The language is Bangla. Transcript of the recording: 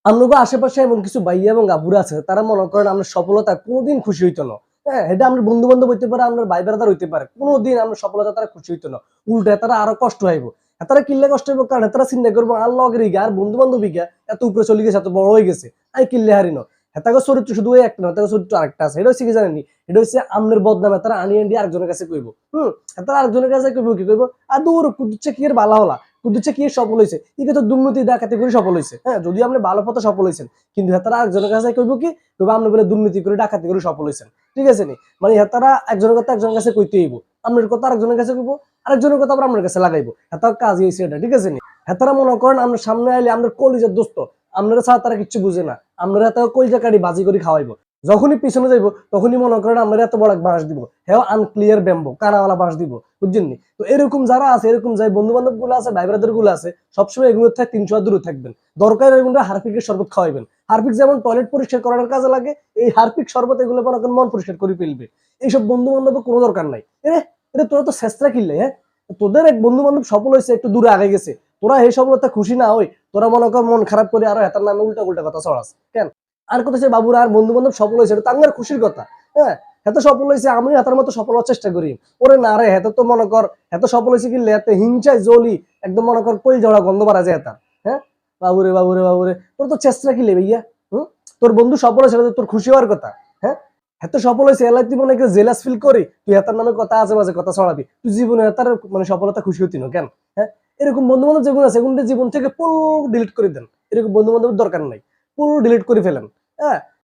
আমগো আশেপাশে এমন কিছু ভাইয়া এবং আবুরা আছে তারা মনে করেন আমরা সফলতা কোনোদিন খুশি হইতো না। হ্যাঁ, এটা আমরা বন্ধু বান্ধব হইতে পারে, আমরা ভাই ব্রাদার হইতে পারে, কোনোদিন আমরা সফলতা তারা খুশি হইতো না। উল্টা তারা আরো কষ্ট হইব। তারা কিল্লে কষ্ট হইব কারণ তারা চিন্তা করবো আল্লাহ গিয়া আর বন্ধু বান্ধব গিয়া এত উপরে চলে গেছে, এত বড় হয়ে গেছে, আমি কিল্লে হারিনো। হেতাকে চরিত্র শুধু ওই একটা না, হেতাকে চরিত্র আরেকটা আছে। এটা হচ্ছে কি জানেনি, এটা হচ্ছে আমনের বদনাম তারা আনি আনি আরেকজনের কাছে কইব। তারা আরেকজনের কাছে কইব কি কইব, আর দূর কুদুচ্ছে কি এর বালা হলা, কুদুচ্ছে কি সফল হয়েছে, ইকে তো দুর্নীতি ডাকাতি করে সফল হয়েছে। হ্যাঁ, যদি আপনি ভালো পথে সফল হয়েছেন, কিন্তু হেতারা একজনের কাছে কইব কি কইব আপনি বলে দুর্নীতি করে ডাকাতি করে সফল হয়েছেন। ঠিক আছে নি, মানে হেতারা একজনের কথা একজনের কাছে কইতে হইব, আপনার কথা আরেকজনের কাছে কইব, আরেকজনের কথা আবার আপনার কাছে লাগাইবো। হেতার কাজ হয়েছে এটা। ঠিক আছে নি, হেতারা মনে করেন আমরা সামনে আইলে আমরা কলিজার দোস্ত, আপনারা ছাড়া তারা কিচ্ছু বুঝে না, আমরা হেতাকে কলিজা কাটি বাজি করে খাওয়াইবো। যখনই পিছনে যাইবো তখনই মনে করেন আমরা এত বড় বাঁশ দিব, হ্যাঁ আনক্লিয়ার ব্যাম্বো কানাওয়ালা বাঁশ দিব, বুঝছেন নি। তো এরকম যারা আছে, এরকম যাই বন্ধু বান্ধব গুলো আছে, ভাই ব্রাদার গুলো আছে, সবসময় এগুলো থেকে 300 দূরে থাকবেন। দরকার এগুলো হারপিকের শরবত খাওয়াইবেন। হারপিক যেমন টয়লেট পরিষ্কার করার কাজে লাগে, এই হারপিক শরবত এগুলো মনে করেন মন পরিষ্কার করে ফেলবে। এইসব বন্ধু বান্ধব কোনো দরকার নাই। এটা তোরা তো শেষরা কিনলে, হ্যাঁ তোদের এক বন্ধু বান্ধব সফল হয়েছে, একটু দূরে আগে গেছে, তোরা এই সফলতা খুশি না হই, তোরা মনে কর মন খারাপ করে আরো হেতার নামে উল্টা উল্টা কথা ছড়াস কেন? আর কথা হচ্ছে বাবুরা আর বন্ধু বান্ধব সফল হয়েছে, এটা তাঙ্গার খুশির কথা। হ্যাঁ, এত সফল হয়েছে, আমি হাতের মতো সফল হওয়ার চেষ্টা করি। ওরে না রে, এত তো মনে কর এত সফল হয়েছে কি এত হিংসায় জ্বলি, একদম মনে কর কই জড়া গন্ধ বাড়া যায় তার। হ্যাঁ, বাবুরে বাবুরে বাবুরে, তোর তো চেষ্টা কি লে ভাইয়া। তোর বন্ধু সফল হয়েছে, তোর খুশি হওয়ার কথা। হ্যাঁ, এত সফল হয়েছে এলাই তুই মনে জেলাস ফিল করি, তুই হাতার নামে কথা আছে মাঝে কথা ছড়াবি, তুই জীবনে তার মানে সফলতা খুশি হতি না কেন? হ্যাঁ, এরকম বন্ধু বান্ধব যেগুলো আছে এগুলো জীবন থেকে পুরো ডিলিট করে দেন। এরকম বন্ধু বান্ধবের দরকার নাই, পুরো ডিলিট করে ফেলেন। হ্যাঁ,